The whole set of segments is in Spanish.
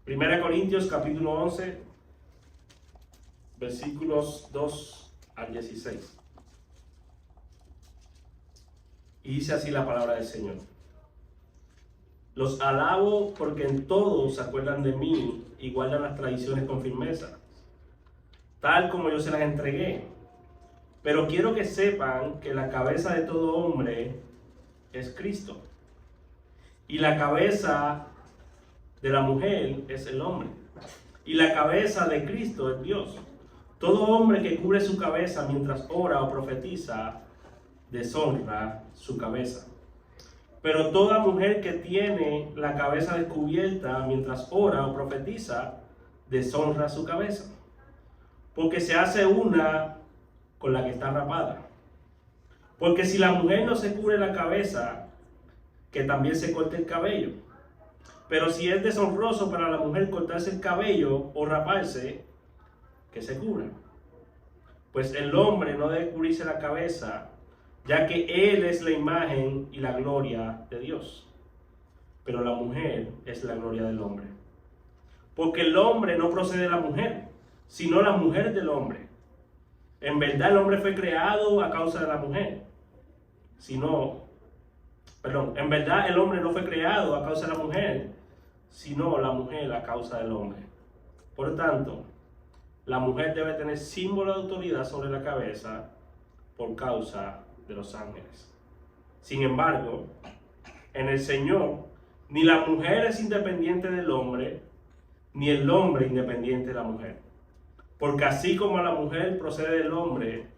Primera Corintios capítulo 11, versículos 2 al 16. Y dice así la palabra del Señor. Los alabo porque en todo se acuerdan de mí y guardan las tradiciones con firmeza, tal como yo se las entregué. Pero quiero que sepan que la cabeza de todo hombre es Cristo. Y la cabeza de la mujer es el hombre. Y la cabeza de Cristo es Dios. Todo hombre que cubre su cabeza mientras ora o profetiza, deshonra su cabeza. Pero toda mujer que tiene la cabeza descubierta mientras ora o profetiza, deshonra su cabeza. Porque se hace una con la que está rapada. Porque si la mujer no se cubre la cabeza, que también se corte el cabello. Pero si es deshonroso para la mujer cortarse el cabello o raparse, que se cubra. Pues el hombre no debe cubrirse la cabeza, ya que él es la imagen y la gloria de Dios. Pero la mujer es la gloria del hombre. Porque el hombre no procede de la mujer, sino la mujer del hombre. En verdad el hombre fue creado a causa de la mujer. En verdad el hombre no fue creado a causa de la mujer, sino la mujer a causa del hombre. Por tanto, la mujer debe tener símbolo de autoridad sobre la cabeza por causa de los ángeles. Sin embargo, en el Señor, ni la mujer es independiente del hombre, ni el hombre independiente de la mujer. Porque así como la mujer procede del hombre,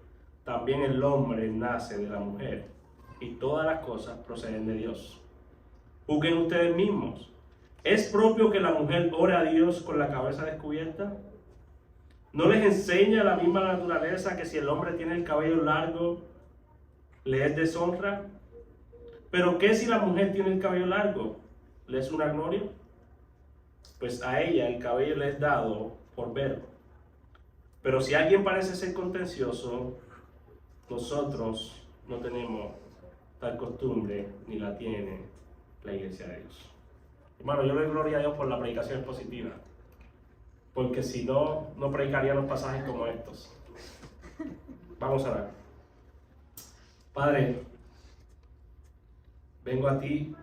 también el hombre nace de la mujer. Y todas las cosas proceden de Dios. Juzguen ustedes mismos. ¿Es propio que la mujer ore a Dios con la cabeza descubierta? ¿No les enseña la misma naturaleza que si el hombre tiene el cabello largo, le es deshonra? ¿Pero qué si la mujer tiene el cabello largo? ¿Le es una gloria? Pues a ella el cabello le es dado por verbo. Pero si alguien parece ser contencioso, nosotros no tenemos tal costumbre, ni la tiene la iglesia de Dios. Hermano, yo le doy gloria a Dios por la predicación expositiva, porque si no, no predicaríamos pasajes como estos. Vamos a orar. Padre, vengo a ti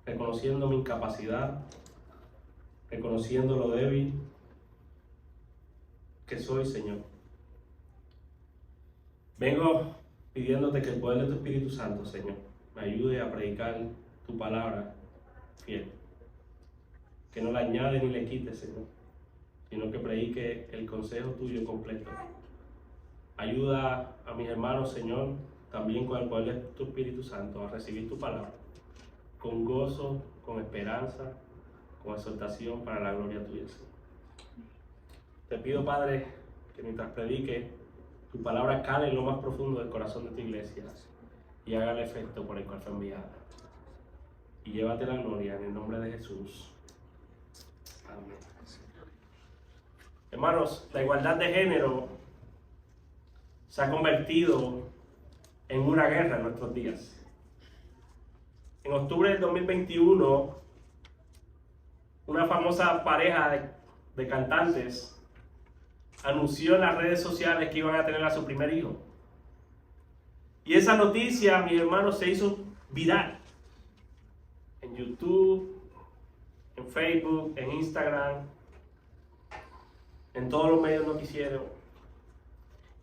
reconociendo mi incapacidad, reconociendo lo débil que soy, Señor. Vengo pidiéndote que el poder de tu Espíritu Santo, Señor, me ayude a predicar tu palabra fiel. Que no la añade ni le quite, Señor, sino que predique el consejo tuyo completo. Ayuda a mis hermanos, Señor, también con el poder de tu Espíritu Santo, a recibir tu palabra con gozo, con esperanza, con exhortación para la gloria tuya, Señor. Te pido, Padre, que mientras predique, tu palabra cale en lo más profundo del corazón de tu iglesia y haga el efecto por el cual fue enviada. Y llévate la gloria en el nombre de Jesús. Amén. Hermanos, la igualdad de género se ha convertido en una guerra en nuestros días. En octubre del 2021, una famosa pareja de cantantes anunció en las redes sociales que iban a tener a su primer hijo. Y esa noticia, mis hermanos, se hizo viral. En YouTube, en Facebook, en Instagram, en todos los medios noticieros.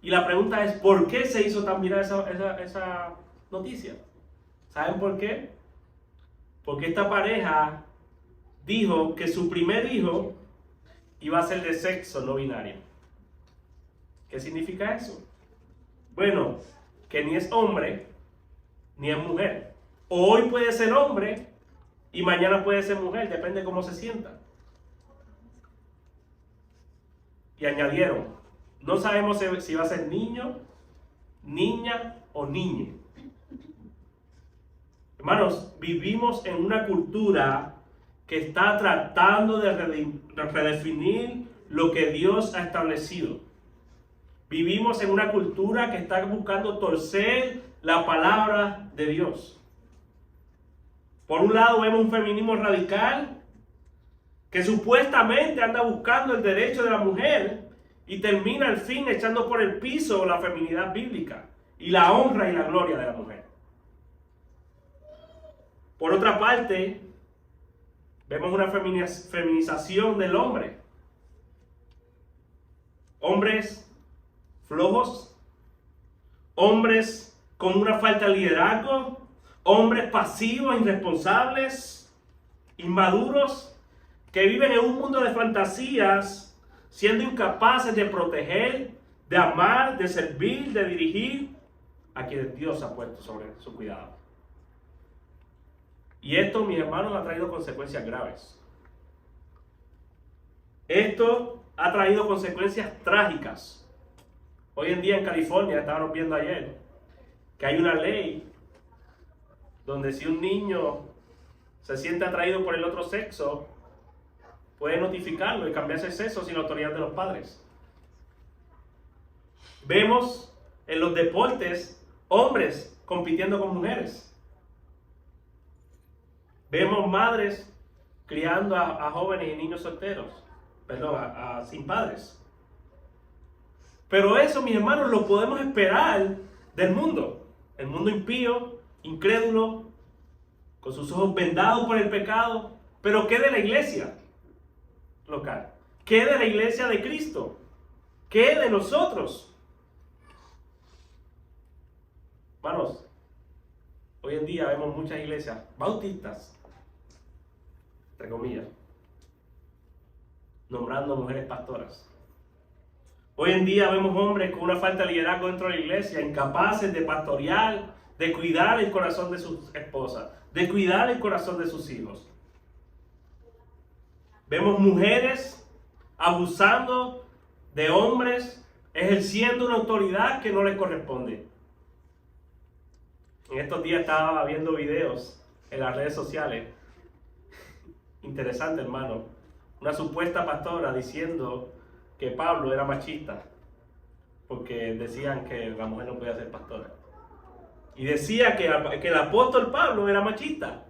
Y la pregunta es, ¿por qué se hizo tan viral esa noticia? ¿Saben por qué? Porque esta pareja dijo que su primer hijo iba a ser de sexo no binario. ¿Qué significa eso? Bueno, que ni es hombre, ni es mujer. Hoy puede ser hombre y mañana puede ser mujer, depende de cómo se sienta. Y añadieron, no sabemos si va a ser niño, niña o niñe. Hermanos, vivimos en una cultura que está tratando de redefinir lo que Dios ha establecido. Vivimos en una cultura que está buscando torcer la palabra de Dios. Por un lado vemos un feminismo radical que supuestamente anda buscando el derecho de la mujer y termina al fin echando por el piso la feminidad bíblica y la honra y la gloria de la mujer. Por otra parte, vemos una feminización del hombre. Hombres flojos, hombres con una falta de liderazgo, hombres pasivos, irresponsables, inmaduros, que viven en un mundo de fantasías, siendo incapaces de proteger, de amar, de servir, de dirigir a quienes Dios ha puesto sobre su cuidado. Y esto, mis hermanos, ha traído consecuencias graves. Esto ha traído consecuencias trágicas. Hoy en día en California, estábamos viendo ayer, que hay una ley donde si un niño se siente atraído por el otro sexo, puede notificarlo y cambiarse el sexo sin la autoridad de los padres. Vemos en los deportes hombres compitiendo con mujeres. Vemos madres criando a jóvenes y niños solteros, sin padres. Pero eso, mis hermanos, lo podemos esperar del mundo. El mundo impío, incrédulo, con sus ojos vendados por el pecado. Pero ¿qué de la iglesia local? ¿Qué de la iglesia de Cristo? ¿Qué de nosotros? Hermanos, hoy en día vemos muchas iglesias bautistas, entre comillas, nombrando mujeres pastoras. Hoy en día vemos hombres con una falta de liderazgo dentro de la iglesia, incapaces de pastorear, de cuidar el corazón de sus esposas, de cuidar el corazón de sus hijos. Vemos mujeres abusando de hombres, ejerciendo una autoridad que no les corresponde. En estos días estaba viendo videos en las redes sociales. Interesante, hermano. Una supuesta pastora diciendo que Pablo era machista, porque decían que la mujer no podía ser pastora. Y decía que el apóstol Pablo era machista.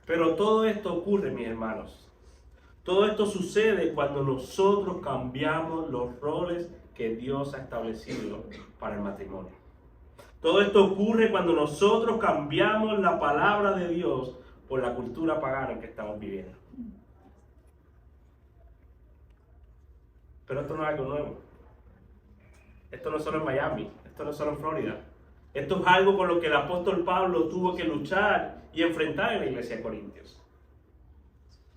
Pero todo esto ocurre, mis hermanos. Todo esto sucede cuando nosotros cambiamos los roles que Dios ha establecido para el matrimonio. Todo esto ocurre cuando nosotros cambiamos la palabra de Dios por la cultura pagana en que estamos viviendo. Pero esto no es algo nuevo. Esto no es solo en Miami, esto no es solo en Florida. Esto es algo con lo que el apóstol Pablo tuvo que luchar y enfrentar en la iglesia de Corintios.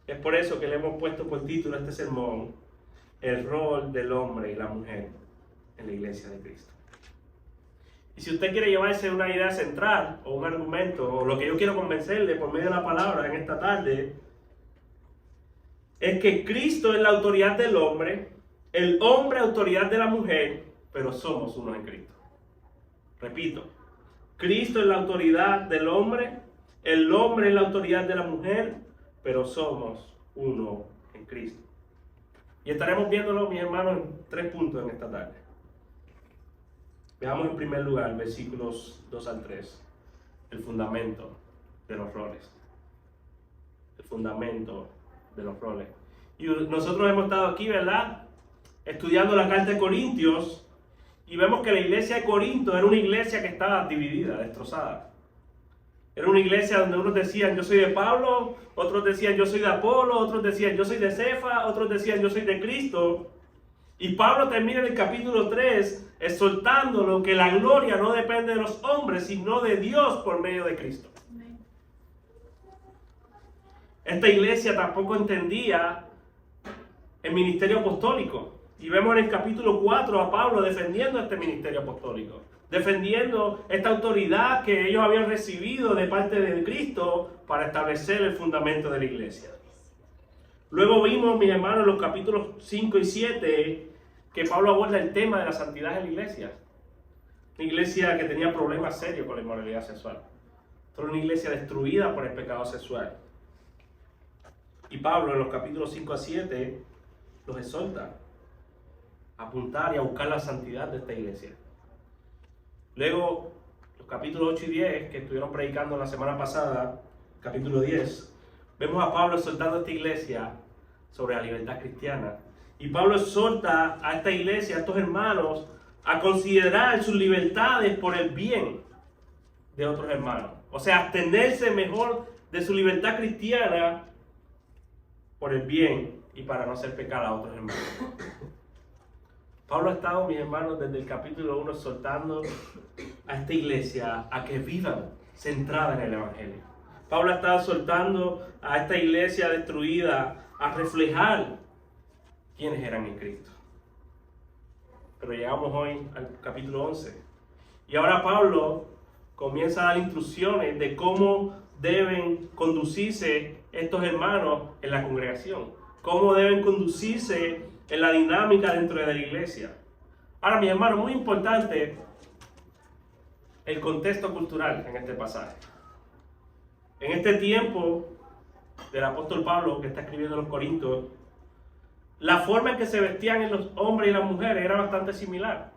Es por eso que le hemos puesto por título a este sermón: el rol del hombre y la mujer en la iglesia de Cristo. Y si usted quiere llevarse una idea central o un argumento, o lo que yo quiero convencerle por medio de la palabra en esta tarde, es que Cristo es la autoridad del hombre, el hombre autoridad de la mujer, pero somos uno en Cristo. Repito, Cristo es la autoridad del hombre, el hombre es la autoridad de la mujer, pero somos uno en Cristo. Y estaremos viéndolo, mis hermanos, en 3 puntos en esta tarde. Veamos en primer lugar versículos 2 al 3, el fundamento de los roles. El fundamento de los roles. Y nosotros hemos estado aquí, ¿verdad?, estudiando la carta de Corintios, y vemos que la iglesia de Corinto era una iglesia que estaba dividida, destrozada. Era una iglesia donde unos decían yo soy de Pablo, otros decían yo soy de Apolo, otros decían yo soy de Cefa, otros decían yo soy de Cristo. Y Pablo termina en el capítulo 3 exhortándolo que la gloria no depende de los hombres, sino de Dios por medio de Cristo. Esta iglesia tampoco entendía el ministerio apostólico. Y vemos en el capítulo 4 a Pablo defendiendo este ministerio apostólico, defendiendo esta autoridad que ellos habían recibido de parte de Cristo para establecer el fundamento de la iglesia. Luego vimos, mis hermanos, en los capítulos 5 y 7, que Pablo aborda el tema de la santidad de la iglesia. Una iglesia que tenía problemas serios con la inmoralidad sexual. Era una iglesia destruida por el pecado sexual. Y Pablo en los capítulos 5 a 7 los exhorta a apuntar y a buscar la santidad de esta iglesia. Luego, los capítulos 8 y 10, que estuvieron predicando la semana pasada, capítulo 10, vemos a Pablo exhortando a esta iglesia sobre la libertad cristiana. Y Pablo exhorta a esta iglesia, a estos hermanos, a considerar sus libertades por el bien de otros hermanos. O sea, abstenerse mejor de su libertad cristiana por el bien y para no hacer pecar a otros hermanos. Pablo ha estado, mis hermanos, desde el capítulo 1 exhortando a esta iglesia a que vivan centrada en el Evangelio. Pablo ha estado exhortando a esta iglesia destruida a reflejar quiénes eran en Cristo. Pero llegamos hoy al capítulo 11. Y ahora Pablo comienza a dar instrucciones de cómo deben conducirse estos hermanos en la congregación. Cómo deben conducirse en la dinámica dentro de la iglesia. Ahora, mis hermanos, muy importante el contexto cultural en este pasaje. En este tiempo del apóstol Pablo, que está escribiendo a los Corintios, la forma en que se vestían los hombres y las mujeres era bastante similar.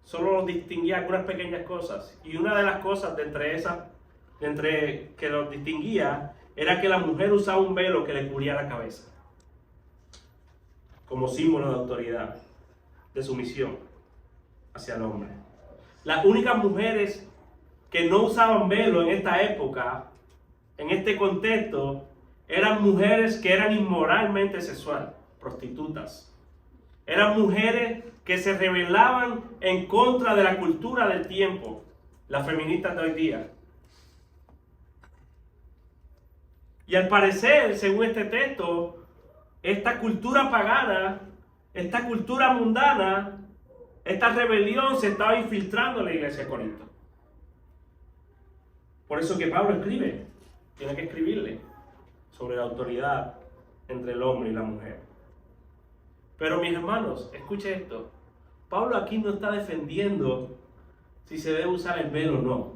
Solo los distinguía algunas pequeñas cosas. Y una de las cosas de entre que los distinguía era que la mujer usaba un velo que le cubría la cabeza, como símbolo de autoridad, de sumisión hacia el hombre. Las únicas mujeres que no usaban velo en esta época, en este contexto, eran mujeres que eran inmoralmente sexuales, prostitutas. Eran mujeres que se rebelaban en contra de la cultura del tiempo, las feministas de hoy día. Y al parecer, según este texto, esta cultura pagana, esta cultura mundana, esta rebelión se estaba infiltrando en la iglesia de Corinto. Por eso que Pablo escribe, tiene que escribirle sobre la autoridad entre el hombre y la mujer. Pero mis hermanos, escuche esto. Pablo aquí no está defendiendo si se debe usar el velo o no.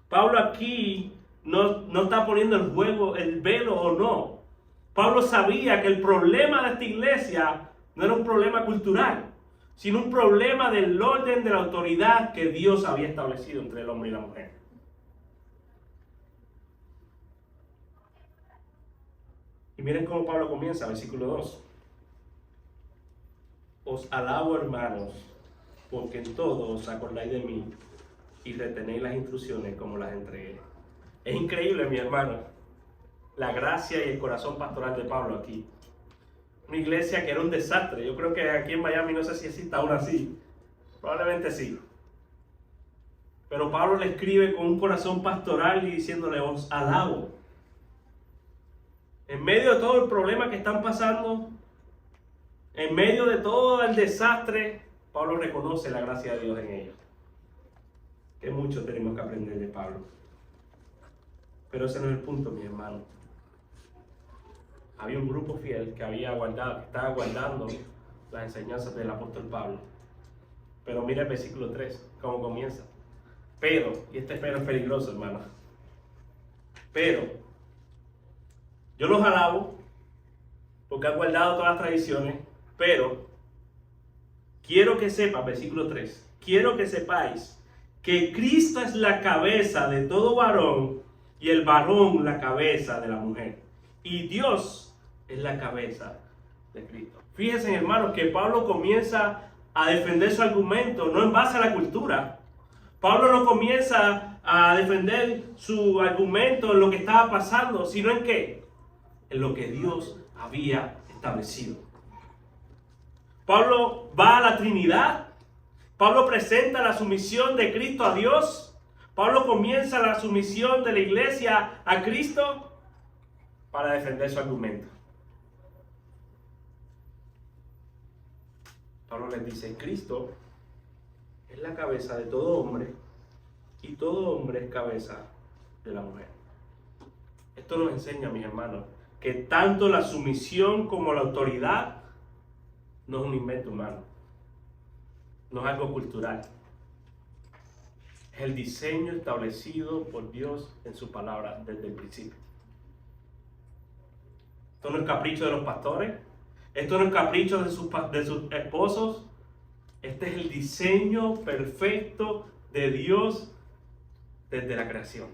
Pablo aquí no está poniendo en juego el velo o no. Pablo sabía que el problema de esta iglesia no era un problema cultural, sino un problema del orden de la autoridad que Dios había establecido entre el hombre y la mujer. Y miren cómo Pablo comienza, versículo 2. Os alabo, hermanos, porque en todo os acordáis de mí y retenéis las instrucciones como las entregué. Es increíble, mi hermano, la gracia y el corazón pastoral de Pablo aquí. Una iglesia que era un desastre. Yo creo que aquí en Miami no sé si existe aún así. Probablemente sí. Pero Pablo le escribe con un corazón pastoral y diciéndole, os alabo. En medio de todo el problema que están pasando, en medio de todo el desastre, Pablo reconoce la gracia de Dios en ellos. Que mucho tenemos que aprender de Pablo. Pero ese no es el punto, mi hermano. Había un grupo fiel que estaba guardando las enseñanzas del apóstol Pablo. Pero mira el versículo 3, cómo comienza. Pero, y este pero es peligroso, hermano. Pero, yo los alabo porque han guardado todas las tradiciones, pero quiero que sepas, versículo 3, quiero que sepáis que Cristo es la cabeza de todo varón y el varón la cabeza de la mujer. Y Dios es la cabeza de Cristo. Fíjense, hermanos, que Pablo comienza a defender su argumento no en base a la cultura. Pablo no comienza a defender su argumento en lo que estaba pasando, sino en qué? En lo que Dios había establecido. Pablo va a la Trinidad. Pablo presenta la sumisión de Cristo a Dios. Pablo comienza la sumisión de la iglesia a Cristo para defender su argumento. Pablo les dice, Cristo es la cabeza de todo hombre y todo hombre es cabeza de la mujer. Esto nos enseña, mis hermanos, que tanto la sumisión como la autoridad no es un invento humano, no es algo cultural. Es el diseño establecido por Dios en su palabra desde el principio. Esto no es capricho de los pastores, esto no es capricho de sus esposos. Este es el diseño perfecto de Dios desde la creación.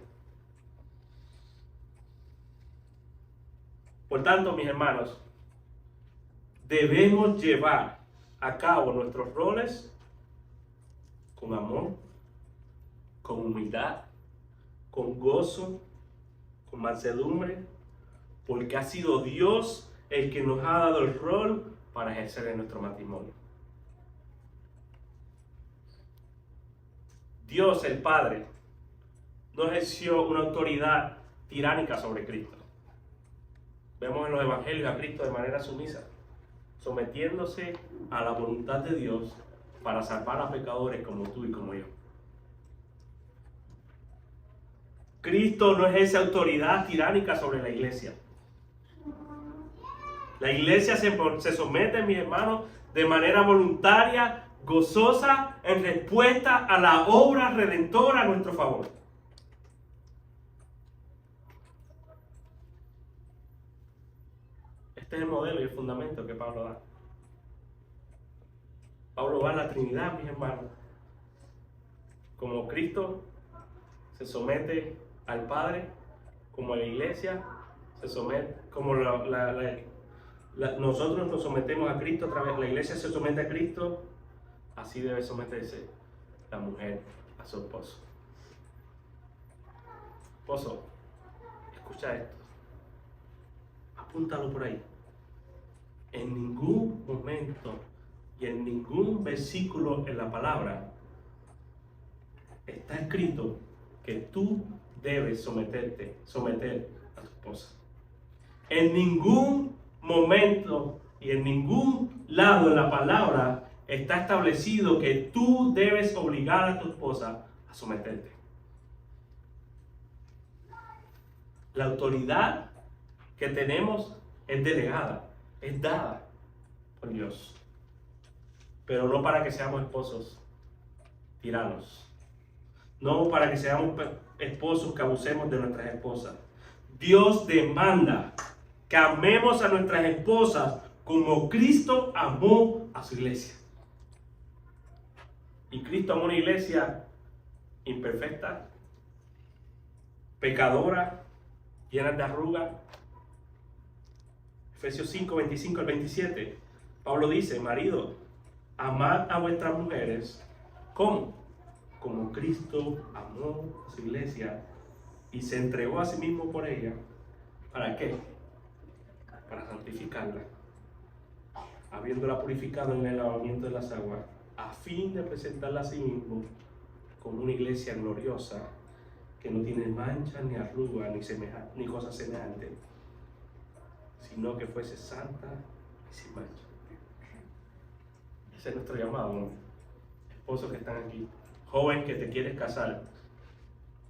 Por tanto, mis hermanos, debemos llevar a cabo nuestros roles con amor, con humildad, con gozo, con mansedumbre, porque ha sido Dios el que nos ha dado el rol para ejercer en nuestro matrimonio. Dios, el Padre, no ejerció una autoridad tiránica sobre Cristo. Vemos en los evangelios a Cristo de manera sumisa, sometiéndose a la voluntad de Dios para salvar a pecadores como tú y como yo. Cristo no ejerce autoridad tiránica sobre la iglesia. La iglesia se somete, mis hermanos, de manera voluntaria, gozosa, en respuesta a la obra redentora a nuestro favor. Este es el modelo y el fundamento que Pablo da. Pablo va a la Trinidad, mis hermanos. Como Cristo se somete al Padre, como la iglesia se somete, como nosotros nos sometemos a Cristo a través, la iglesia se somete a Cristo, así debe someterse la mujer a su esposo. Esposo, escucha esto, apúntalo por ahí. En ningún momento y en ningún versículo en la palabra está escrito que tú debes someter a tu esposa. En ningún momento y en ningún lado en la palabra está establecido que tú debes obligar a tu esposa a someterte. La autoridad que tenemos es delegada, es dada por Dios, pero no para que seamos esposos tiranos. No para que seamos esposos que abusemos de nuestras esposas. Dios demanda que amemos a nuestras esposas como Cristo amó a su iglesia. Y Cristo amó una iglesia imperfecta, pecadora, llena de arrugas. Efesios 5, 25 al 27. Pablo dice: marido, amad a vuestras mujeres. ¿Cómo? Como Cristo amó a su iglesia y se entregó a sí mismo por ella. ¿Para qué? Para santificarla, habiéndola purificado en el lavamiento de las aguas, a fin de presentarla a sí mismo como una iglesia gloriosa, que no tiene mancha, ni arruga, ni cosa semejante, sino que fuese santa y sin mancha. Ese es nuestro llamado, ¿no? Esposos que están aquí, joven que te quieres casar,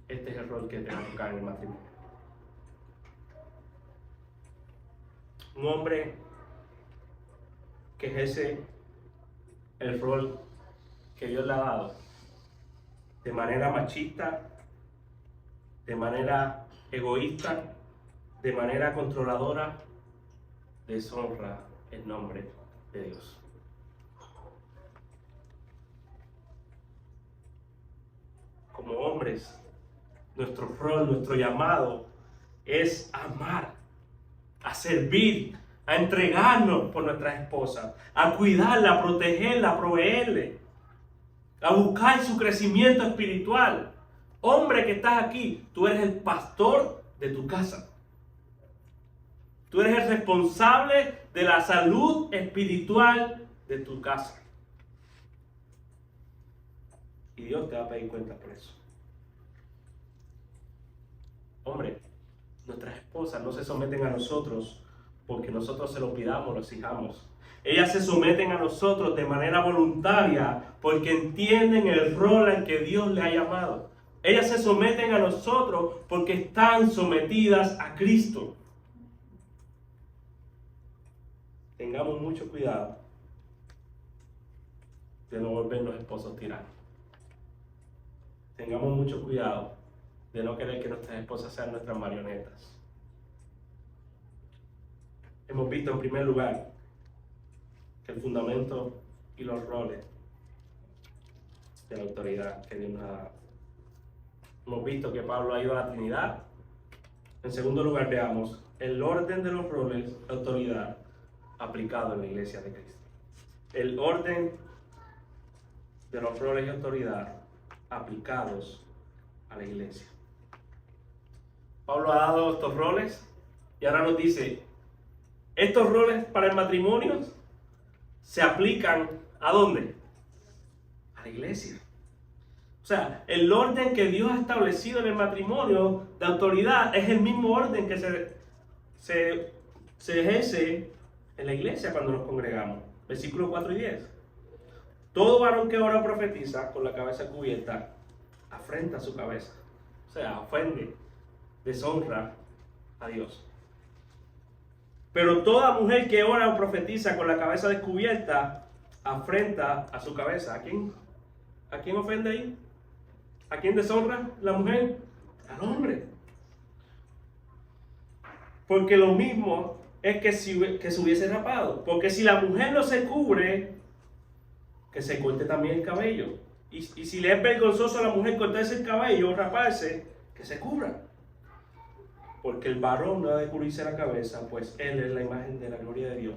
este es el rol que te va a tocar en el matrimonio. Un hombre que ejerce el rol que Dios le ha dado de manera machista, de manera egoísta, de manera controladora, deshonra el nombre de Dios. Como hombres, nuestro rol, nuestro llamado es amar, a servir, a entregarnos por nuestras esposas, a cuidarla, a protegerla, a proveerle, a buscar su crecimiento espiritual. Hombre que estás aquí, tú eres el pastor de tu casa. Tú eres el responsable de la salud espiritual de tu casa. Y Dios te va a pedir cuenta por eso. Hombre, nuestras esposas no se someten a nosotros porque nosotros se lo pidamos, lo exijamos. Ellas se someten a nosotros de manera voluntaria porque entienden el rol al que Dios le ha llamado. Ellas se someten a nosotros porque están sometidas a Cristo. Tengamos mucho cuidado de no volvernos esposos tiranos. Tengamos mucho cuidado de no querer que nuestras esposas sean nuestras marionetas. Hemos visto en primer lugar que el fundamento y los roles de la autoridad que Dios nos ha dado. Hemos visto que Pablo ha ido a la Trinidad En segundo lugar, veamos el orden de los roles de autoridad aplicado en la iglesia de Cristo. El orden de los roles de autoridad aplicados a la iglesia. Pablo ha dado estos roles y ahora nos dice, estos roles para el matrimonio se aplican ¿a dónde? A la iglesia. O sea, el orden que Dios ha establecido en el matrimonio de autoridad es el mismo orden que se ejerce en la iglesia cuando nos congregamos. Versículos 4 y 10. Todo varón que ora o profetiza con la cabeza cubierta afrenta su cabeza. O sea, ofende, deshonra a Dios. Pero toda mujer que ora o profetiza con la cabeza descubierta afrenta a su cabeza. ¿A quién ofende ahí? ¿A quién deshonra la mujer? Al hombre. Porque lo mismo es que se hubiese rapado. Porque si la mujer no se cubre, que se corte también el cabello. Y si le es vergonzoso a la mujer cortarse el cabello o raparse, que se cubra. Porque el varón no ha de cubrirse la cabeza, pues él es la imagen de la gloria de Dios.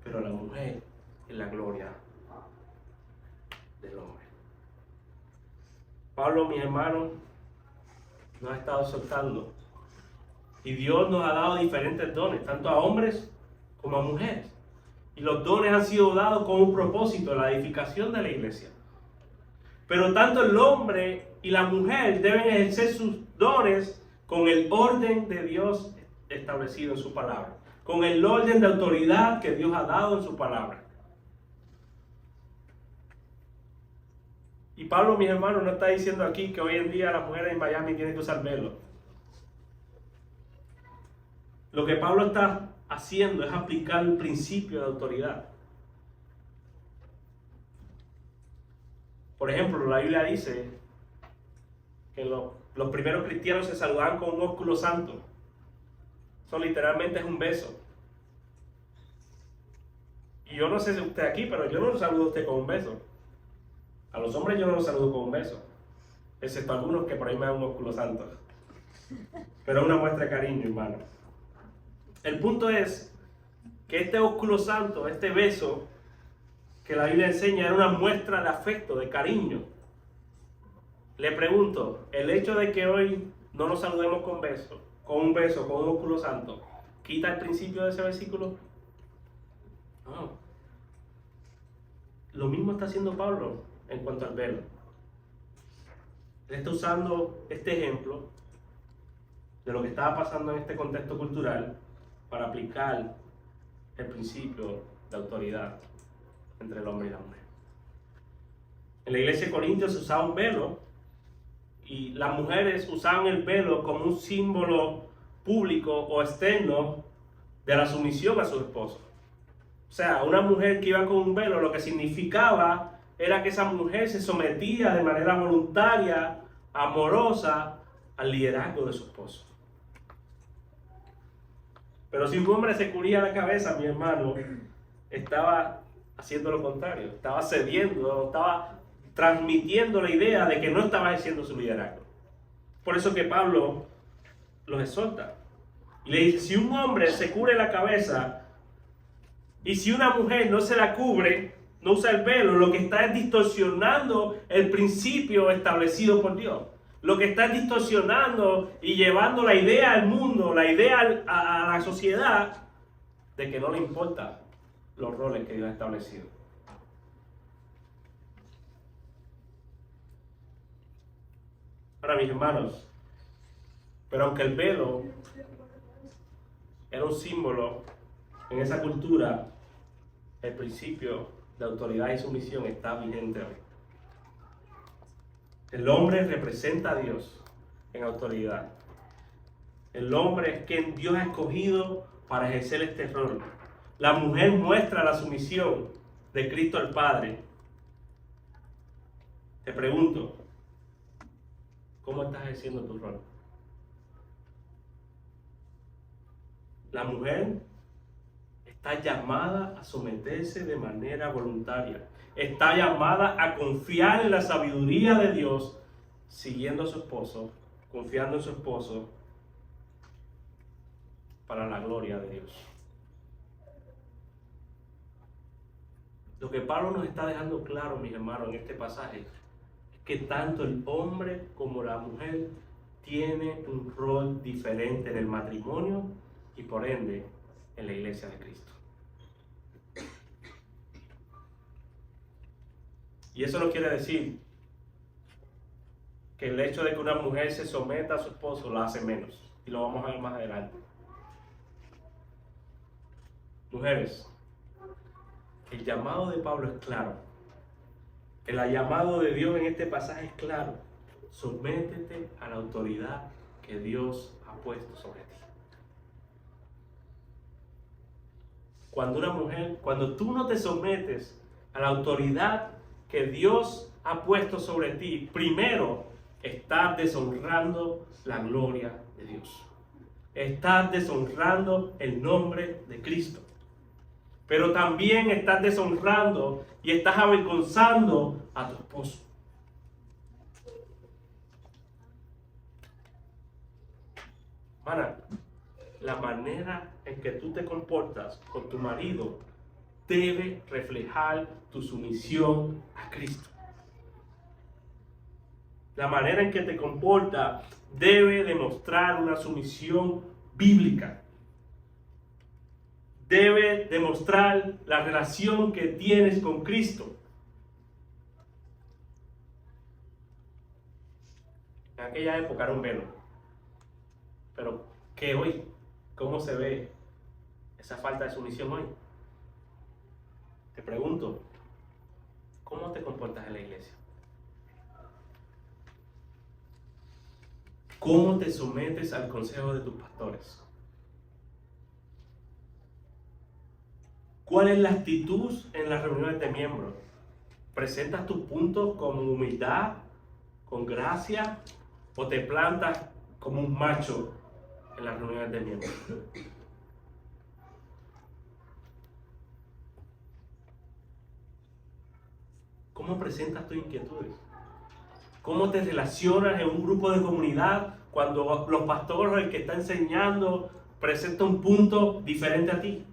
Pero la mujer es la gloria del hombre. Pablo, mis hermanos, nos ha estado soltando. Y Dios nos ha dado diferentes dones, tanto a hombres como a mujeres. Y los dones han sido dados con un propósito, la edificación de la iglesia. Pero tanto el hombre y la mujer deben ejercer sus dones con el orden de Dios establecido en su palabra. Con el orden de autoridad que Dios ha dado en su palabra. Y Pablo, mis hermanos, no está diciendo aquí que hoy en día las mujeres en Miami tienen que usar velo. Lo que Pablo está haciendo es aplicar el principio de autoridad. Por ejemplo, la Biblia dice que los primeros cristianos se saludaban con un ósculo santo. Eso literalmente es un beso. Y yo no sé si usted aquí, pero yo no lo saludo a usted con un beso. A los hombres yo no los saludo con un beso. Excepto algunos que por ahí me dan un ósculo santo. Pero es una muestra de cariño, hermano. El punto es que este ósculo santo, este beso que la Biblia enseña, era una muestra de afecto, de cariño. Le pregunto, ¿el hecho de que hoy no nos saludemos con un beso, con un ósculo santo, quita el principio de ese versículo? No. Lo mismo está haciendo Pablo en cuanto al velo. Él está usando este ejemplo de lo que estaba pasando en este contexto cultural para aplicar el principio de autoridad entre el hombre y la mujer. En la iglesia de Corintios se usaba un velo y las mujeres usaban el velo como un símbolo público o externo de la sumisión a su esposo. O sea, una mujer que iba con un velo lo que significaba era que esa mujer se sometía de manera voluntaria, amorosa, al liderazgo de su esposo. Pero si un hombre se cubría la cabeza, mi hermano, estaba haciendo lo contrario, estaba cediendo, estaba transmitiendo la idea de que no estaba ejerciendo su liderazgo. Por eso que Pablo los exhorta. Y le dice, si un hombre se cubre la cabeza y si una mujer no se la cubre, no usa el velo, lo que está es distorsionando el principio establecido por Dios. Lo que está distorsionando y llevando la idea al mundo, la idea a la sociedad, de que no le importan los roles que Dios ha establecido. Ahora, mis hermanos, pero aunque el velo era un símbolo en esa cultura, el principio de autoridad y sumisión está vigente hoy. El hombre representa a Dios en autoridad. El hombre es quien Dios ha escogido para ejercer este rol. La mujer muestra la sumisión de Cristo al Padre. Te pregunto, ¿cómo estás ejerciendo tu rol? La mujer está llamada a someterse de manera voluntaria. Está llamada a confiar en la sabiduría de Dios, siguiendo a su esposo, confiando en su esposo para la gloria de Dios. Lo que Pablo nos está dejando claro, mis hermanos, en este pasaje, es que tanto el hombre como la mujer tienen un rol diferente en el matrimonio y por ende en la iglesia de Cristo. Y eso no quiere decir que el hecho de que una mujer se someta a su esposo la hace menos. Y lo vamos a ver más adelante. Mujeres, el llamado de Pablo es claro. El llamado de Dios en este pasaje es claro. Sométete a la autoridad que Dios ha puesto sobre ti. Cuando tú no te sometes a la autoridad que Dios ha puesto sobre ti, primero estás deshonrando la gloria de Dios. Estás deshonrando el nombre de Cristo. Pero también estás deshonrando y estás avergonzando a tu esposo. Hermana, la manera en que tú te comportas con tu marido debe reflejar tu sumisión a Cristo. La manera en que te comportas debe demostrar una sumisión bíblica. Debe demostrar la relación que tienes con Cristo. En aquella época era un velo. Pero, ¿qué hoy? ¿Cómo se ve esa falta de sumisión hoy? Te pregunto, ¿cómo te comportas en la iglesia? ¿Cómo te sometes al consejo de tus pastores? ¿Cuál es la actitud en las reuniones de miembros? ¿Presentas tus puntos con humildad, con gracia, o te plantas como un macho en las reuniones de miembros? ¿Cómo presentas tus inquietudes? ¿Cómo te relacionas en un grupo de comunidad cuando los pastores, el que está enseñando, presenta un punto diferente a ti?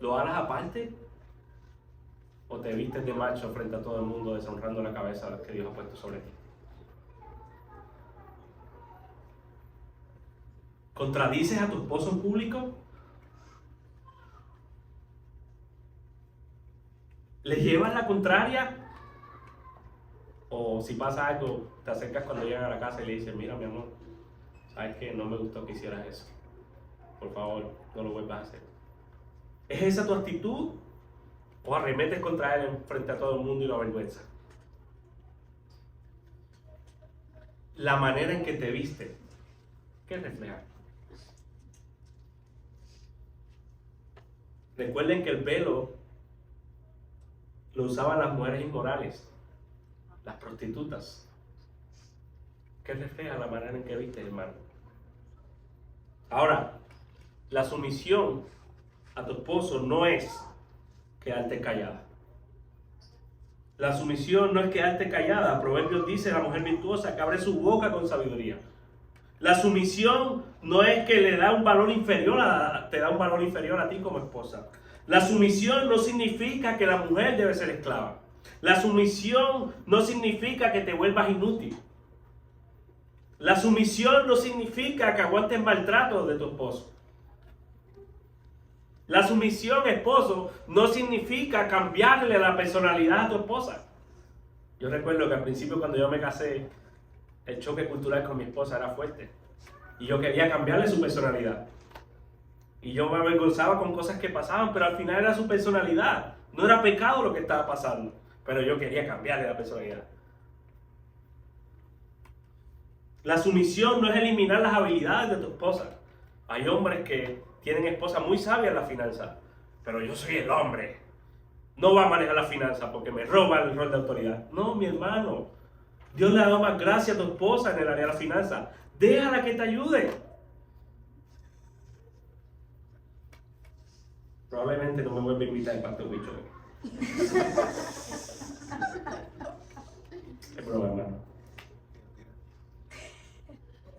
¿Lo harás aparte? ¿O te vistes de macho frente a todo el mundo deshonrando la cabeza que Dios ha puesto sobre ti? ¿Contradices a tu esposo en público? ¿Le llevas la contraria? O si pasa algo, te acercas cuando llegan a la casa y le dices, mira mi amor, sabes que no me gustó que hicieras eso. Por favor, no lo vuelvas a hacer. ¿Es esa tu actitud? ¿O arremetes contra él frente a todo el mundo y lo avergüenzas? La manera en que te viste, ¿qué refleja? Recuerden que el velo lo usaban las mujeres inmorales, las prostitutas. ¿Qué refleja la manera en que viste, hermano? Ahora, la sumisión a tu esposo no es quedarte callada. La sumisión no es quedarte callada. Proverbios dice, la mujer virtuosa que abre su boca con sabiduría. La sumisión no es que te da un valor inferior a ti como esposa. La sumisión no significa que la mujer debe ser esclava. La sumisión no significa que te vuelvas inútil. La sumisión no significa que aguantes maltrato de tu esposo. La sumisión, esposo, no significa cambiarle la personalidad a tu esposa. Yo recuerdo que al principio cuando yo me casé, el choque cultural con mi esposa era fuerte. Y yo quería cambiarle su personalidad. Y yo me avergonzaba con cosas que pasaban, pero al final era su personalidad. No era pecado lo que estaba pasando, pero yo quería cambiarle la personalidad. La sumisión no es eliminar las habilidades de tu esposa. Hay hombres que tienen esposas muy sabias en la finanza, pero yo soy el hombre. No va a manejar la finanza porque me roba el rol de autoridad. No, mi hermano. Dios le ha dado más gracia a tu esposa en el área de la finanza. Déjala que te ayude. Probablemente no me vuelva a invitar el pastor Bicho. Es broma, hermano.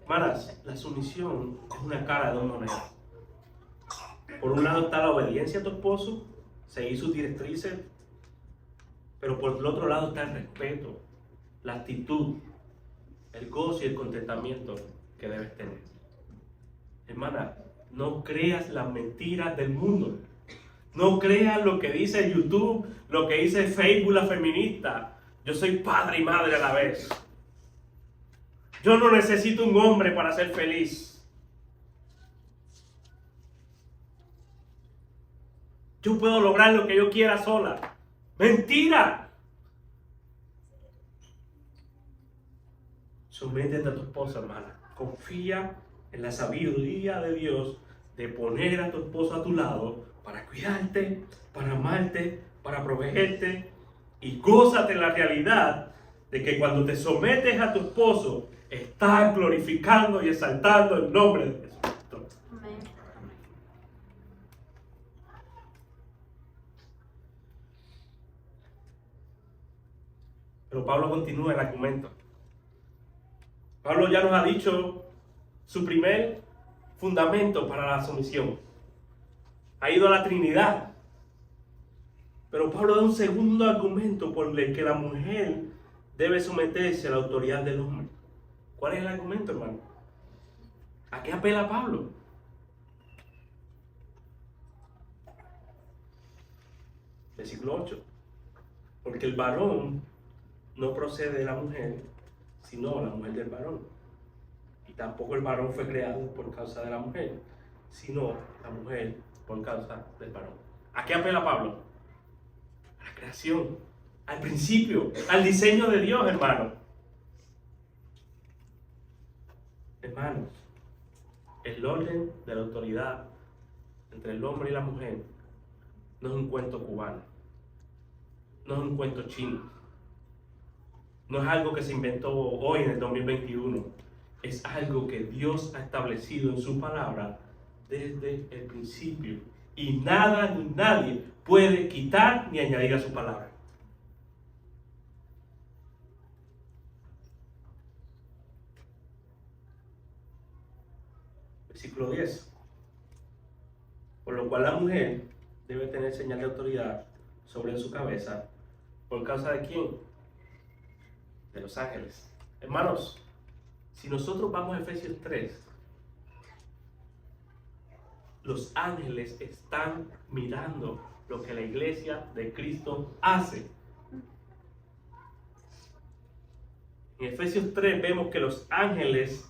Hermanas, la sumisión es una cara de dos monedas. Por un lado está la obediencia a tu esposo, seguir sus directrices, pero por el otro lado está el respeto, la actitud, el gozo y el contentamiento que debes tener. Hermana, no creas las mentiras del mundo. No creas lo que dice YouTube, lo que dice Facebook, la feminista. Yo soy padre y madre a la vez. Yo no necesito un hombre para ser feliz. Yo puedo lograr lo que yo quiera sola. ¡Mentira! Sométete a tu esposa, hermana. Confía en la sabiduría de Dios de poner a tu esposo a tu lado para cuidarte, para amarte, para protegerte, y gózate en la realidad de que cuando te sometes a tu esposo estás glorificando y exaltando el nombre de Jesucristo. Amén. Pero Pablo continúa el argumento. Pablo ya nos ha dicho su primer fundamento para la sumisión. Ha ido a la Trinidad. Pero Pablo da un segundo argumento por el que la mujer debe someterse a la autoridad del hombre. ¿Cuál es el argumento, hermano? ¿A qué apela Pablo? Versículo 8. Porque el varón no procede de la mujer, sino la mujer del varón. Y tampoco el varón fue creado por causa de la mujer, sino la mujer por causa del varón. ¿A qué apela Pablo? A la creación, al principio, al diseño de Dios, hermano. Hermanos, el orden de la autoridad entre el hombre y la mujer no es un cuento cubano, no es un cuento chino, no es algo que se inventó hoy en el 2021, es algo que Dios ha establecido en su palabra desde el principio, y nada ni nadie puede quitar ni añadir a su palabra. Versículo 10. Por lo cual la mujer debe tener señal de autoridad sobre su cabeza. ¿Por causa de quién? De los ángeles. Hermanos, si nosotros vamos a Efesios 3, los ángeles están mirando lo que la iglesia de Cristo hace. En Efesios 3 vemos que los ángeles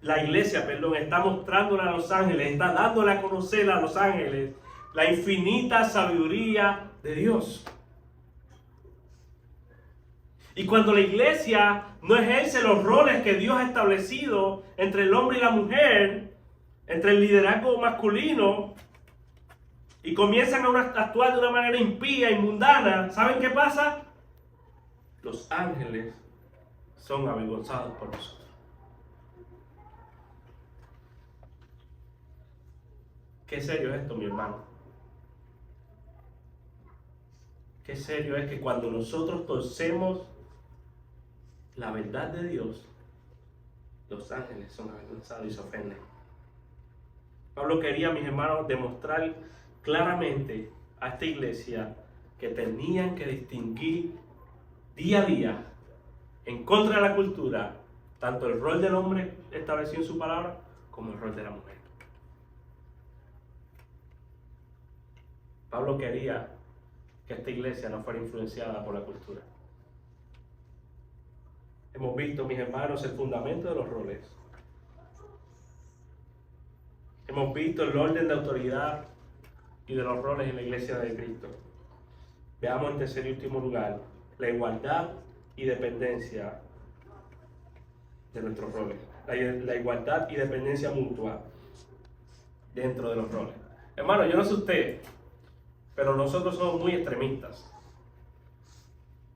la iglesia está mostrándole a los ángeles, está dándole a conocer a los ángeles la infinita sabiduría de Dios. Y cuando la iglesia no ejerce los roles que Dios ha establecido entre el hombre y la mujer, entre el liderazgo masculino, y comienzan a actuar de una manera impía y mundana, ¿saben qué pasa? Los ángeles son avergonzados por nosotros. Qué serio es esto, mi hermano. Qué serio es que cuando nosotros torcemos la verdad de Dios, los ángeles son avergonzados y se ofenden. Pablo quería, mis hermanos, demostrar claramente a esta iglesia que tenían que distinguir día a día, en contra de la cultura, tanto el rol del hombre establecido en su palabra, como el rol de la mujer. Pablo quería que esta iglesia no fuera influenciada por la cultura. Hemos visto, mis hermanos, el fundamento de los roles. Hemos visto el orden de autoridad y de los roles en la iglesia de Cristo. Veamos en tercer y último lugar la igualdad y dependencia de nuestros roles. La igualdad y dependencia mutua dentro de los roles. Hermano, yo no sé usted, pero nosotros somos muy extremistas.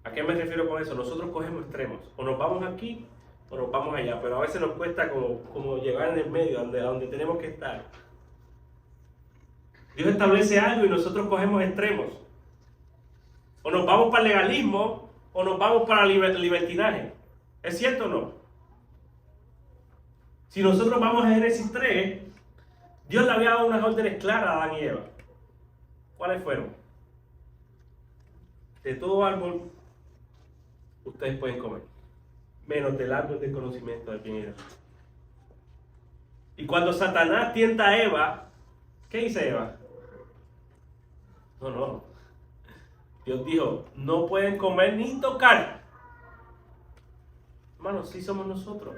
¿A qué me refiero con eso? Nosotros cogemos extremos. O nos vamos aquí o nos vamos allá. Pero a veces nos cuesta como llegar en el medio, donde tenemos que estar. Dios establece algo y nosotros cogemos extremos. O nos vamos para el legalismo o nos vamos para el libertinaje. ¿Es cierto o no? Si nosotros vamos a Génesis 3, Dios le había dado unas órdenes claras a Adán y Eva. ¿Cuáles fueron? De todo árbol ustedes pueden comer, menos del árbol del conocimiento del bien y del mal. Y cuando Satanás tienta a Eva, ¿qué dice Eva? No. Dios dijo, no pueden comer ni tocar. Hermanos, sí somos nosotros.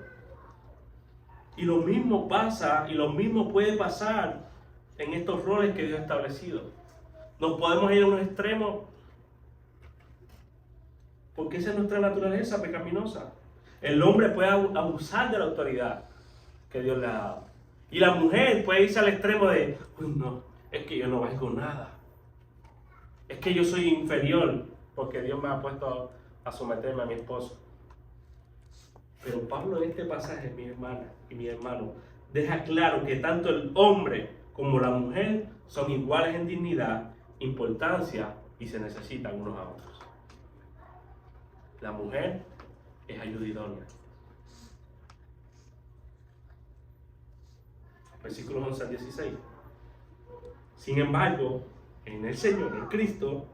Y lo mismo pasa y lo mismo puede pasar en estos roles que Dios ha establecido. Nos podemos ir a unos extremos porque esa es nuestra naturaleza pecaminosa. El hombre puede abusar de la autoridad que Dios le ha dado. Y la mujer puede irse al extremo de, uy, no, es que yo no valgo nada. Es que yo soy inferior porque Dios me ha puesto a someterme a mi esposo. Pero Pablo en este pasaje, mi hermana y mi hermano, deja claro que tanto el hombre como la mujer son iguales en dignidad, importancia y se necesitan unos a otros. La mujer es ayuda idónea. Versículos 11 al 16. Sin embargo, en el Señor, en Cristo,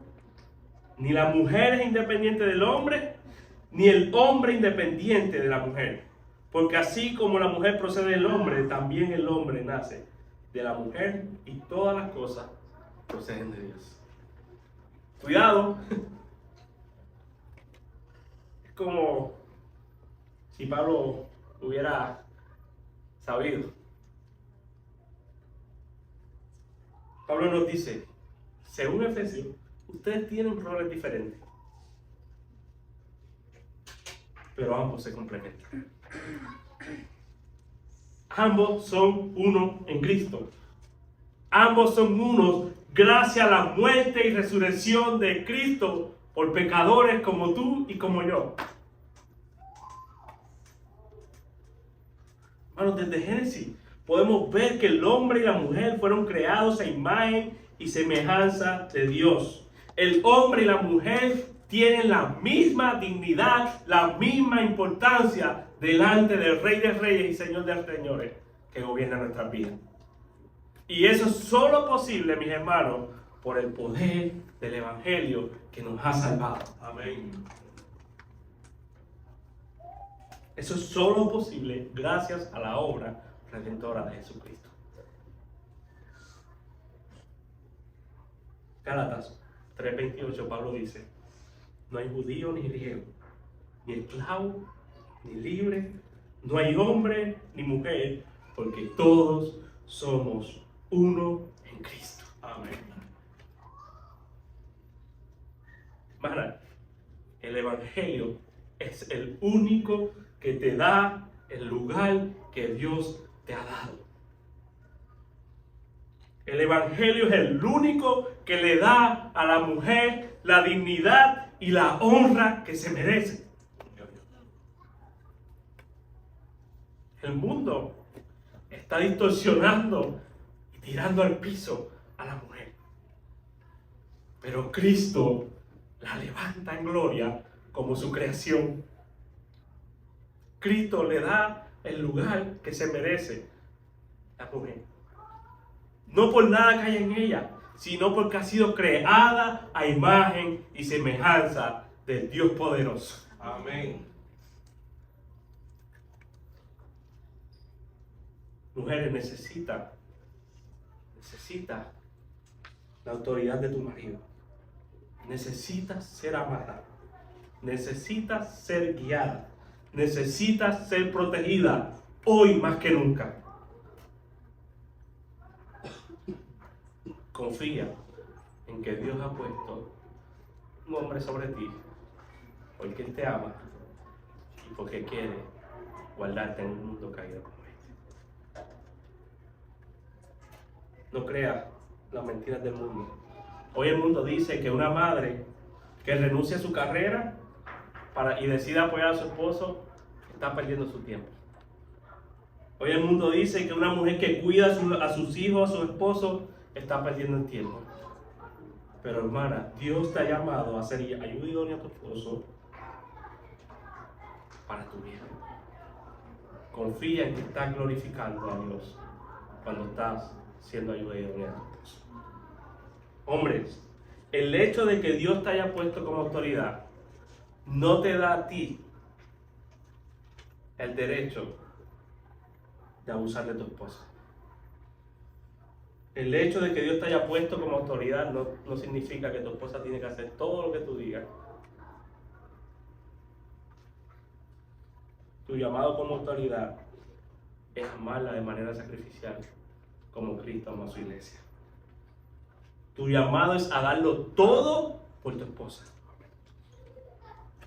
ni la mujer es independiente del hombre, ni el hombre independiente de la mujer. Porque así como la mujer procede del hombre, también el hombre nace de la mujer y todas las cosas proceden de Dios. Cuidado. Es como si Pablo hubiera sabido. Pablo nos dice, según Efesios, ustedes tienen roles diferentes, pero ambos se complementan. Ambos son uno en Cristo. Ambos son unos gracias a la muerte y resurrección de Cristo por pecadores como tú y como yo. Hermanos, desde Génesis podemos ver que el hombre y la mujer fueron creados a imagen y semejanza de Dios. El hombre y la mujer tienen la misma dignidad, la misma importancia delante del Rey de Reyes y Señor de Señores que gobierna nuestras vidas. Y eso es solo posible, mis hermanos, por el poder del Evangelio que nos ha salvado. Amén. Eso es solo posible gracias a la obra redentora de Jesucristo. Gálatas 3:28, Pablo dice, no hay judío ni griego, ni esclavo, ni libre, no hay hombre ni mujer, porque todos somos uno en Cristo. Amén. Hermana, el Evangelio es el único que te da el lugar que Dios te ha dado. El Evangelio es el único que le da a la mujer la dignidad y la honra que se merece. El mundo está distorsionando y tirando al piso a la mujer. Pero Cristo la levanta en gloria como su creación. Cristo le da el lugar que se merece la mujer. No por nada que hay en ella, sino porque ha sido creada a imagen y semejanza del Dios poderoso. Amén. Mujeres, necesita la autoridad de tu marido. Necesitas ser amada. Necesitas ser guiada. Necesitas ser protegida hoy más que nunca. Confía en que Dios ha puesto un hombre sobre ti porque Él te ama y porque quiere guardarte en un mundo caído como este. No creas las mentiras del mundo. Hoy el mundo dice que una madre que renuncia a su carrera y decida apoyar a su esposo está perdiendo su tiempo. Hoy el mundo dice que una mujer que cuida a sus hijos, a su esposo, está perdiendo el tiempo. Pero hermana, Dios te ha llamado a ser ayuda idónea a tu esposo para tu bien. Confía en que estás glorificando a Dios cuando estás siendo ayuda idónea a tu esposo. Hombres, el hecho de que Dios te haya puesto como autoridad no te da a ti el derecho de abusar de tu esposa. El hecho de que Dios te haya puesto como autoridad no significa que tu esposa tiene que hacer todo lo que tú digas. Tu llamado como autoridad es amarla de manera sacrificial, como Cristo amó a su iglesia. Tu llamado es a darlo todo por tu esposa.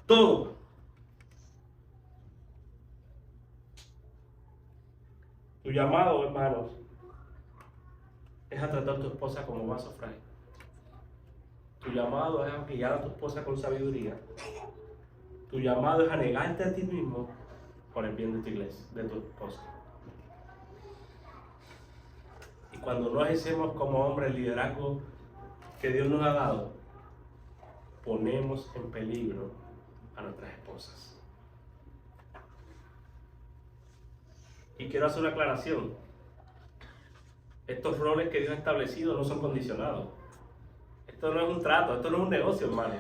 Todo. Tu llamado, hermanos, es a tratar a tu esposa como vaso frágil. Tu llamado es a guiar a tu esposa con sabiduría. Tu llamado es a negarte a ti mismo por el bien de tu iglesia, de tu esposa. Y cuando no ejercemos como hombres el liderazgo que Dios nos ha dado, ponemos en peligro a nuestras esposas. Y quiero hacer una aclaración. Estos roles que Dios ha establecido no son condicionados. Esto no es un trato, esto no es un negocio, hermano.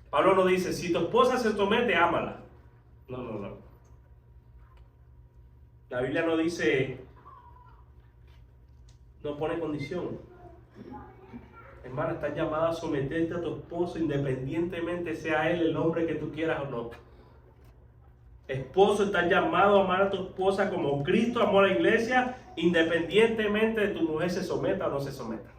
Pablo no dice, si tu esposa se somete, ámala. No. La Biblia no dice, no pone condición. Hermana, estás llamada a someterte a tu esposo independientemente sea él el hombre que tú quieras o no. Esposo, estás llamado a amar a tu esposa como Cristo amó a la iglesia, independientemente de tu mujer se someta o no se someta.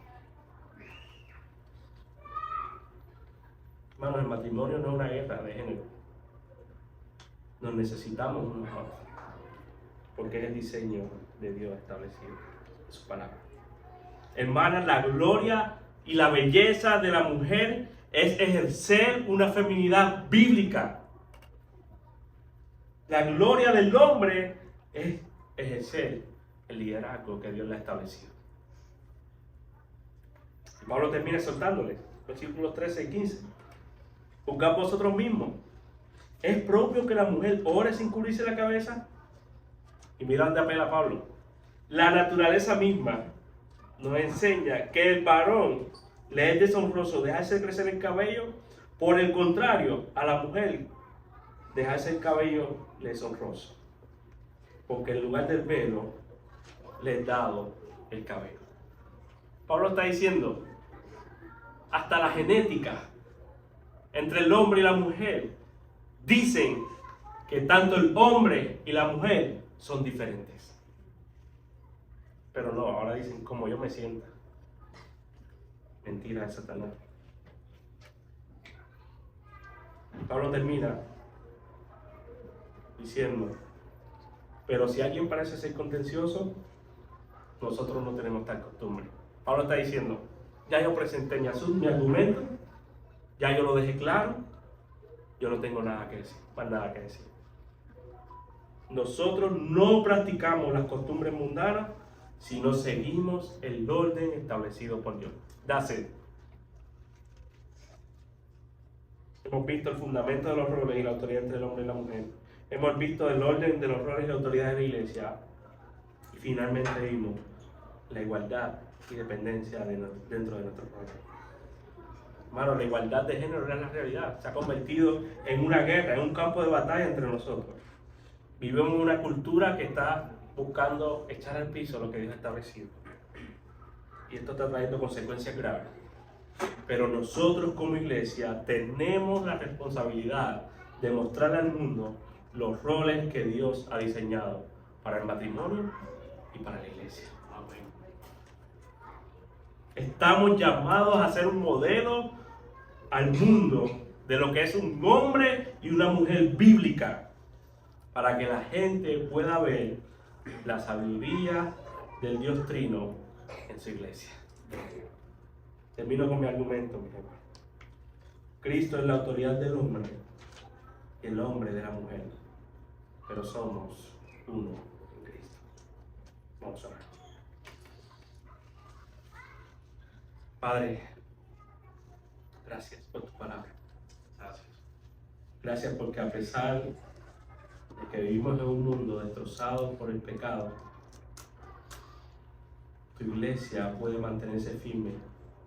Hermanos, el matrimonio no es una guerra de género. Nos necesitamos unos a otros, porque es el diseño de Dios establecido en su palabra. Hermanas, la gloria y la belleza de la mujer es ejercer una feminidad bíblica. La gloria del hombre es ejercer el liderazgo que Dios le ha establecido. Y Pablo termina soltándoles, versículos 13 y 15. Juzgad vosotros mismos. ¿Es propio que la mujer ore sin cubrirse la cabeza? Y mira dónde apela Pablo. La naturaleza misma nos enseña que el varón le es deshonroso dejarse crecer el cabello. Por el contrario, a la mujer dejarse el cabello le es honroso, porque en lugar del pelo le es dado el cabello. Pablo está diciendo, hasta la genética entre el hombre y la mujer dicen que tanto el hombre y la mujer son diferentes. Pero no, ahora dicen como yo me sienta. Mentira de Satanás. Pablo termina diciendo, pero si alguien parece ser contencioso, nosotros no tenemos tal costumbre. Pablo está diciendo, ya yo presenté mi argumento, ya yo lo dejé claro, yo no tengo nada que decir, más nada que decir. Nosotros no practicamos las costumbres mundanas, sino seguimos el orden establecido por Dios. That's it. Hemos visto el fundamento de los roles y la autoridad entre el hombre y la mujer. Hemos visto el orden de los roles y la autoridad de la iglesia. Y finalmente vimos la igualdad y dependencia dentro de nuestro rol. Hermano, la igualdad de género es la realidad. Se ha convertido en una guerra, en un campo de batalla entre nosotros. Vivimos en una cultura que está buscando echar al piso lo que Dios ha establecido. Y esto está trayendo consecuencias graves. Pero nosotros como iglesia tenemos la responsabilidad de mostrarle al mundo los roles que Dios ha diseñado para el matrimonio y para la iglesia. Amén. Estamos llamados a ser un modelo al mundo de lo que es un hombre y una mujer bíblica, para que la gente pueda ver la sabiduría del Dios Trino en su iglesia. Termino con mi argumento, mi hermano. Cristo es la autoridad del hombre y el hombre de la mujer, pero somos uno en Cristo. Vamos a orar. Padre, gracias por tu palabra. Gracias. Gracias porque a pesar de porque vivimos en un mundo destrozado por el pecado, tu iglesia puede mantenerse firme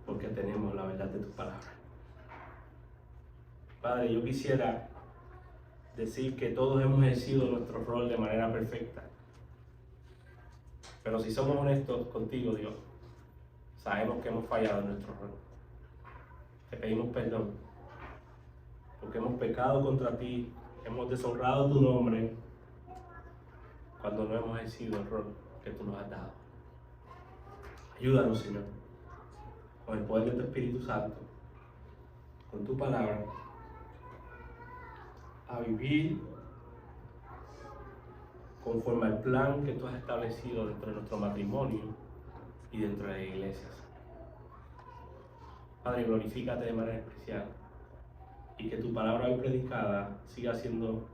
porque tenemos la verdad de tu palabra. Padre, yo quisiera decir que todos hemos ejercido nuestro rol de manera perfecta, pero si somos honestos contigo, Dios, sabemos que hemos fallado en nuestro rol. Te pedimos perdón porque hemos pecado contra ti, hemos deshonrado tu nombre cuando no hemos ejercido el rol que tú nos has dado. Ayúdanos, Señor, con el poder de tu Espíritu Santo, con tu palabra, a vivir conforme al plan que tú has establecido dentro de nuestro matrimonio y dentro de las iglesias. Padre, glorifícate de manera especial y que tu palabra hoy predicada siga haciendo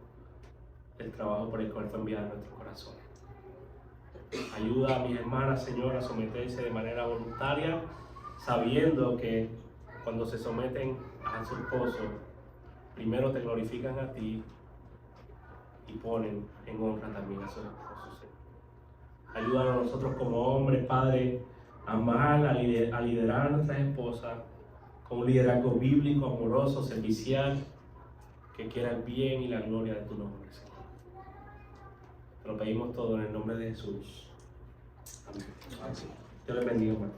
el trabajo por el cual fue enviada a nuestro corazón. Ayuda a mis hermanas, Señor, a someterse de manera voluntaria, sabiendo que cuando se someten a su esposo, primero te glorifican a ti y ponen en honra también a sus esposos. Ayúdanos a nosotros como hombres, Padre, a amar, a liderar a nuestras esposas con un liderazgo bíblico, amoroso, servicial, que quiera el bien y la gloria de tu nombre, Señor. Te lo pedimos todo en el nombre de Jesús. Amén. Dios les bendiga, hermanos.